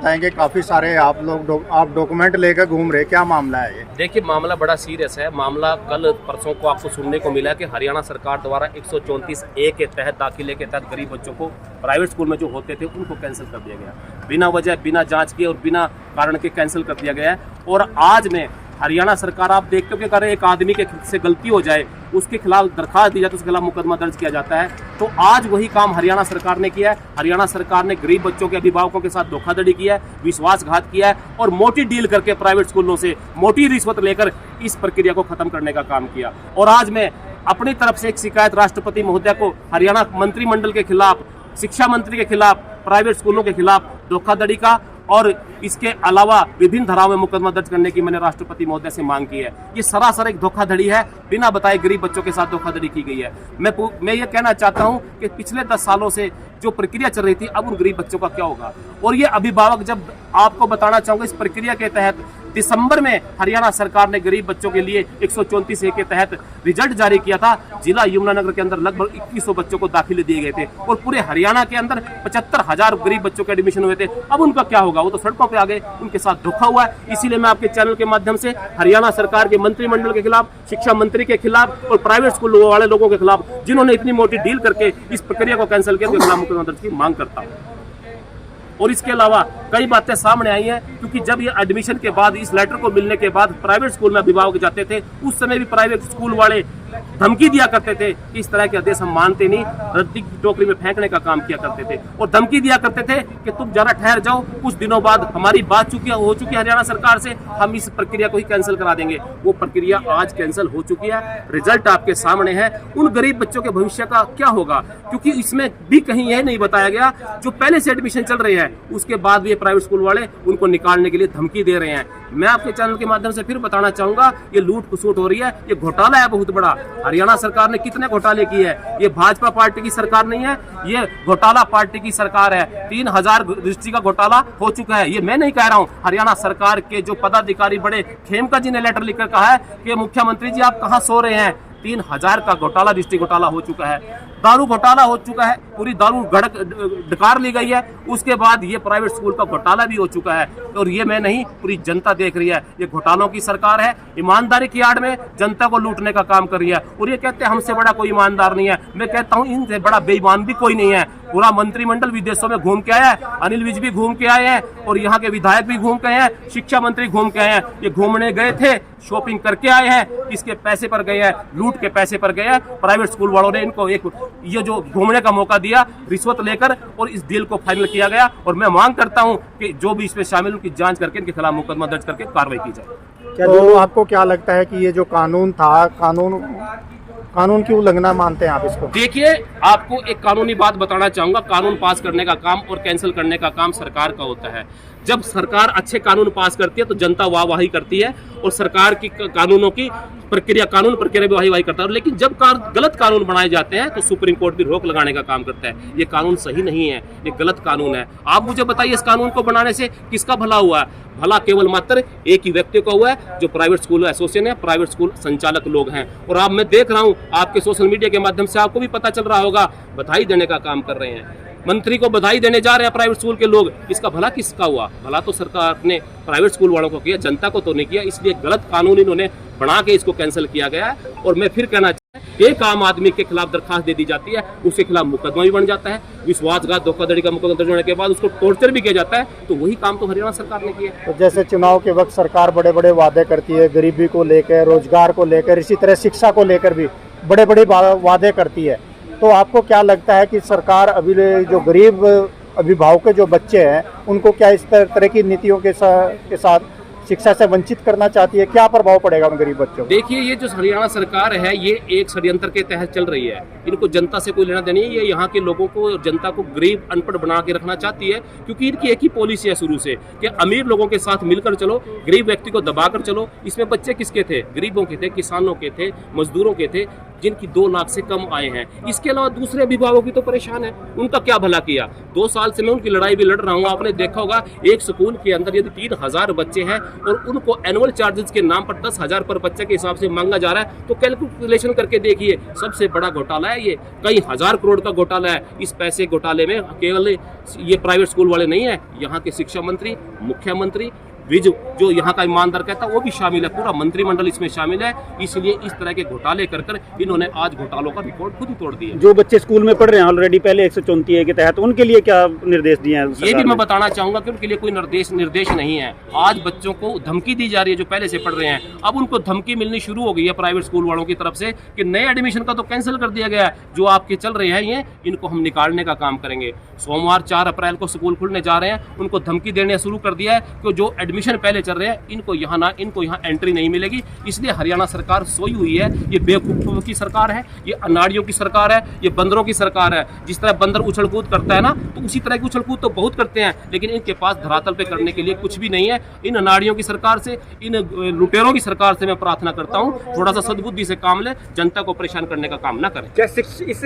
बताएंगे, काफ़ी सारे आप लोग आप डॉक्यूमेंट लेकर घूम रहे, क्या मामला है ये? देखिए, मामला बड़ा सीरियस है। मामला कल परसों को आपको सुनने को मिला कि हरियाणा सरकार द्वारा 134A के तहत दाखिले के तहत गरीब बच्चों को प्राइवेट स्कूल में जो होते थे उनको कैंसिल कर दिया गया। बिना वजह, बिना जांच के और बिना कारण के कैंसिल कर दिया गया है। और आज में हरियाणा सरकार, आप देखते हो कि अगर एक आदमी के से गलती हो जाए, उसके खिलाफ दरखास्त दी जाती है, उसके खिलाफ मुकदमा दर्ज किया जाता है। तो आज वही काम हरियाणा सरकार ने किया है। हरियाणा सरकार ने गरीब बच्चों के अभिभावकों के साथ धोखाधड़ी किया है, विश्वासघात किया है और मोटी डील करके प्राइवेट स्कूलों से मोटी रिश्वत लेकर इस प्रक्रिया को खत्म करने का काम किया। और आज मैं अपनी तरफ से एक शिकायत राष्ट्रपति महोदय को हरियाणा मंत्रिमंडल के खिलाफ, शिक्षा मंत्री के खिलाफ, प्राइवेट स्कूलों के खिलाफ धोखाधड़ी का और इसके अलावा विभिन्न धाराओं में मुकदमा दर्ज करने की मैंने राष्ट्रपति महोदय से मांग की है। ये सरासर एक धोखाधड़ी है, बिना बताए गरीब बच्चों के साथ धोखाधड़ी की गई है। मैं ये कहना चाहता हूं कि पिछले 10 सालों से जो प्रक्रिया चल रही थी, अब उन गरीब बच्चों का क्या होगा। और ये अभिभावक, जब आपको बताना चाहूंगा, इस प्रक्रिया के तहत दिसंबर में हरियाणा सरकार ने गरीब बच्चों के लिए 134A के तहत रिजल्ट जारी किया था। जिला यमुनानगर के अंदर लगभग 2100 बच्चों को दाखिले दिए गए थे और पूरे हरियाणा के अंदर 75,000 गरीब बच्चों के एडमिशन हुए थे। अब उनका क्या होगा? वो तो सड़कों पे आ गए, उनके साथ धोखा हुआ है। इसीलिए मैं आपके चैनल के माध्यम से हरियाणा सरकार के मंत्रिमंडल के खिलाफ, शिक्षा मंत्री के खिलाफ और प्राइवेट स्कूल वाले लोगों के खिलाफ, जिन्होंने इतनी मोटी डील करके इस प्रक्रिया को कैंसिल किया, उनके खिलाफ मुकदमा दर्ज की मांग करता हूँ। और इसके अलावा कई बातें सामने आई हैं, क्योंकि जब ये एडमिशन के बाद, इस लेटर को मिलने के बाद प्राइवेट स्कूल में अभिभावक जाते थे, उस समय भी प्राइवेट स्कूल वाले धमकी दिया करते थे कि इस तरह के आदेश हम मानते नहीं, रद्दी की टोकरी में फेंकने का काम किया करते थे। और धमकी दिया करते थे कि तुम जरा ठहर जाओ, कुछ दिनों बाद हमारी बात हो चुकी हरियाणा सरकार से, हम इस प्रक्रिया को ही कैंसिल करा देंगे। वो प्रक्रिया आज कैंसिल हो चुकी है, रिजल्ट आपके सामने है। उन गरीब बच्चों के भविष्य का क्या होगा? क्योंकि इसमें भी कहीं यह नहीं बताया गया, जो पहले से एडमिशन चल रही है उसके बाद भी ये प्राइवेट स्कूल वाले उनको निकालने के लिए धमकी दे रहे हैं। मैं आपके चैनल के माध्यम से फिर बताना चाहूंगा, ये लूट खसोट हो रही है, ये घोटाला है बहुत बड़ा। हरियाणा सरकार ने कितने घोटाले किए हैं? ये भाजपा पार्टी की सरकार नहीं है, ये घोटाला पार्टी की सरकार है। 3000 रजिस्ट्री का घोटाला हो चुका है। ये मैं नहीं कह रहा हूँ, हरियाणा सरकार के जो पदाधिकारी बड़े खेमका जी ने लेटर लिखकर कहा है कि मुख्यमंत्री जी आप कहाँ सो रहे हैं। 3000 का घोटाला, रजिस्ट्री घोटाला हो चुका है। दारू घोटाला हो चुका है, पूरी दारू डकार ली गई है। उसके बाद ये प्राइवेट स्कूल का घोटाला भी हो चुका है। और ये मैं नहीं, पूरी जनता देख रही है। ये घोटालों की सरकार है, ईमानदारी की आड़ में जनता को लूटने का काम कर रही है। और ये कहते हैं हमसे बड़ा कोई ईमानदार नहीं है। मैं कहता हूँ इनसे बड़ा बेईमान भी कोई नहीं है। पूरा मंत्रिमंडल विदेशों में घूम के आया है, अनिल विज भी घूम के आए हैं और यहाँ के विधायक भी घूम के आए हैं, शिक्षा मंत्री घूम के आए हैं। ये घूमने गए थे, शॉपिंग करके आए हैं, किसके पैसे पर गए हैं? लूट के पैसे पर गए हैं। प्राइवेट स्कूल वालों ने इनको एक ये जो घूमने का मौका दिया रिश्वत लेकर, और इस डील को फाइनल किया गया। और मैं मांग करता हूं कि जो भी इसमें शामिल, उनकी जांच करके इनके खिलाफ मुकदमा दर्ज करके कार्रवाई की जाए। क्या तो आपको क्या लगता है कि ये जो कानून था, कानून की उल्लंघना मानते हैं आप इसको? देखिए, आपको एक कानूनी बात बताना चाहूंगा। कानून पास करने का काम और कैंसिल करने का काम सरकार का होता है। जब सरकार अच्छे कानून पास करती है तो जनता वाहवाही करती है और सरकार की कानूनों की कानून प्रक्रिया भी वाहवाही करता है। लेकिन जब गलत कानून बनाए जाते हैं तो सुप्रीम कोर्ट भी रोक लगाने का काम करता है। ये कानून सही नहीं है, ये गलत कानून है। आप मुझे बताइए, इस कानून को बनाने से किसका भला हुआ है? भला केवल मात्र एक ही व्यक्ति का हुआ है, जो प्राइवेट स्कूल एसोसिएशन है, प्राइवेट स्कूल संचालक लोग हैं। और अब मैं देख रहा हूँ आपके सोशल मीडिया के माध्यम से आपको भी पता चल रहा होगा, बधाई देने का काम कर रहे हैं। मंत्री को बधाई देने जा रहे हैं प्राइवेट स्कूल के लोग। इसका भला किसका हुआ? भला तो सरकार ने प्राइवेट स्कूल वालों को किया, जनता को तो नहीं किया। इसलिए गलत कानून इन्होंने बना के इसको कैंसिल किया गया है। और मैं फिर कहना चाहता हूं, एक आम आदमी के खिलाफ दरखास्त दे दी जाती है, उसके खिलाफ मुकदमा भी बन जाता है। विश्वासघात, धोखाधड़ी का मुकदमा दर्ज होने के बाद उसको टॉर्चर भी किया जाता है। तो वही काम तो हरियाणा सरकार ने किया। तो जैसे चुनाव के वक्त सरकार बड़े बड़े वादे करती है, गरीबी को लेकर, रोजगार को लेकर, इसी तरह शिक्षा को लेकर भी बड़े बड़े वादे करती है। तो आपको क्या लगता है कि सरकार अभी जो गरीब अभिभावक के जो बच्चे हैं, उनको क्या इस तरह की नीतियों के साथ शिक्षा से वंचित करना चाहती है? क्या प्रभाव पड़ेगा उन गरीब बच्चों? देखिए, ये जो हरियाणा सरकार है, ये एक षड्यंत्र के तहत चल रही है। इनको जनता से कोई लेना देना नहीं है। ये यहाँ के लोगों को, जनता को गरीब अनपढ़ बना के रखना चाहती है। क्योंकि इनकी एक ही पॉलिसी है शुरू से कि अमीर लोगों के साथ मिलकर चलो, गरीब व्यक्ति को दबाकर चलो। इसमें बच्चे किसके थे? गरीबों के थे, किसानों के थे, मजदूरों के थे, जिनकी 2 लाख से कम आए हैं। इसके अलावा दूसरे अभिभावक भी तो परेशान है। उनका क्या भला किया? 2 साल से मैं उनकी लड़ाई भी लड़ रहा हूँ। आपने देखा होगा, एक स्कूल के अंदर यदि 3000 बच्चे हैं और उनको एनुअल चार्जेस के नाम पर 10,000 पर बच्चे के हिसाब से मांगा जा रहा है। तो कैलकुलेशन करके देखिए, सबसे बड़ा घोटाला है ये, कई हजार करोड़ का घोटाला है। इस पैसे घोटाले में केवल ये प्राइवेट स्कूल वाले नहीं है, यहाँ के शिक्षा मंत्री, मुख्यमंत्री, जो यहाँ का ईमानदार कहता है वो भी शामिल है, पूरा मंत्रिमंडल इसमें शामिल है। इसलिए इस तरह के घोटाले कर कर इन्होंने आज घोटालों का रिकॉर्ड खुद ही तोड़ दिया। जो बच्चे स्कूल में पढ़ रहे हैं ऑलरेडी पहले 134A के तहत, उनके लिए क्या निर्देश दिए हैं? ये भी मैं बताना चाहूंगा कि उनके लिए कोई निर्देश नहीं है। आज बच्चों को धमकी दी जा रही है जो पहले से पढ़ रहे हैं, अब उनको धमकी मिलनी शुरू हो गई है प्राइवेट स्कूल वालों की तरफ से कि नए एडमिशन का तो कैंसिल कर दिया गया है, जो आपके चल रहे हैं ये इनको हम निकालने का काम करेंगे। सोमवार 4 अप्रैल को स्कूल खुलने जा रहे हैं, उनको धमकी देने शुरू कर दिया है कि जो एडमिशन पहले चल रहे हैं इनको यहाँ एंट्री नहीं मिलेगी। इसलिए हरियाणा सरकार सोई हुई है। ये बेवकूफों की सरकार है, ये अनाड़ियों की सरकार है, ये बंदरों की सरकार है। जिस तरह बंदर उछल कूद करता है ना, तो उसी तरह की उछल कूद तो बहुत करते हैं, लेकिन इनके पास धरातल पे करने के लिए कुछ भी नहीं है। इन अनाड़ियों की सरकार से, इन लुटेरों की सरकार से मैं प्रार्थना करता हूँ, थोड़ा सा सद्बुद्धि से काम ले, जनता को परेशान करने का काम ना करें। क्या इस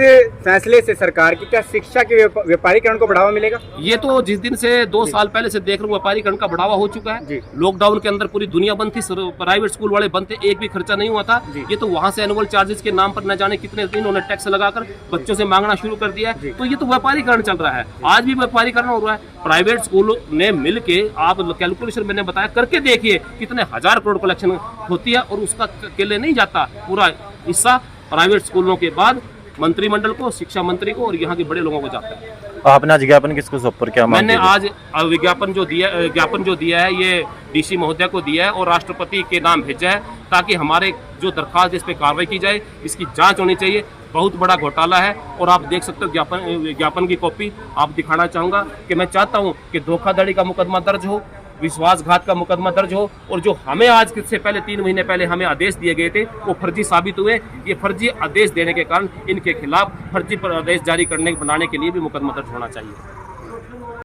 फैसले से सरकार की क्या शिक्षा के व्यापारीकरण को बढ़ावा मिलेगा? ये तो जिस दिन से 2 साल पहले से देख रहा हूँ, व्यापारीकरण का बढ़ावा हो चुका है। लॉकडाउन के अंदर पूरी दुनिया बंद थी, प्राइवेट स्कूल वाले बंद थे, एक भी खर्चा नहीं हुआ था। ये तो वहां से एनुअल चार्जेस के नाम पर न जाने कितने इन्होंने टैक्स लगाकर बच्चों से मांगना शुरू कर दिया है। तो ये तो व्यापारीकरण चल रहा है, आज भी व्यापारीकरण हो रहा है। प्राइवेट स्कूल ने मिलके, आप कैलकुलेशन मैंने बताया करके देखिए, कितने हजार करोड़ कलेक्शन होती है और उसका अकेले नहीं जाता, पूरा हिस्सा प्राइवेट स्कूलों के बाद मंत्रिमंडल को, शिक्षा मंत्री को और यहाँ के बड़े लोगों को जाता है। आपने आज ज्ञापन किसको सौंप पर क्या मैंने आज ज्ञापन जो दिया है ये डीसी महोदय को दिया है और राष्ट्रपति के नाम भेजा है, ताकि हमारे जो दरखास्त इस पे कार्रवाई की जाए, इसकी जांच होनी चाहिए। बहुत बड़ा घोटाला है और आप देख सकते हो ज्ञापन की कॉपी आप दिखाना चाहूँगा कि मैं चाहता हूँ कि धोखाधड़ी का मुकदमा दर्ज हो, विश्वासघात का मुकदमा दर्ज हो, और जो हमें आज से पहले 3 महीने पहले हमें आदेश दिए गए थे वो फर्जी साबित हुए। ये फर्जी आदेश देने के कारण इनके खिलाफ फर्जी आदेश जारी बनाने के लिए भी मुकदमा दर्ज होना चाहिए।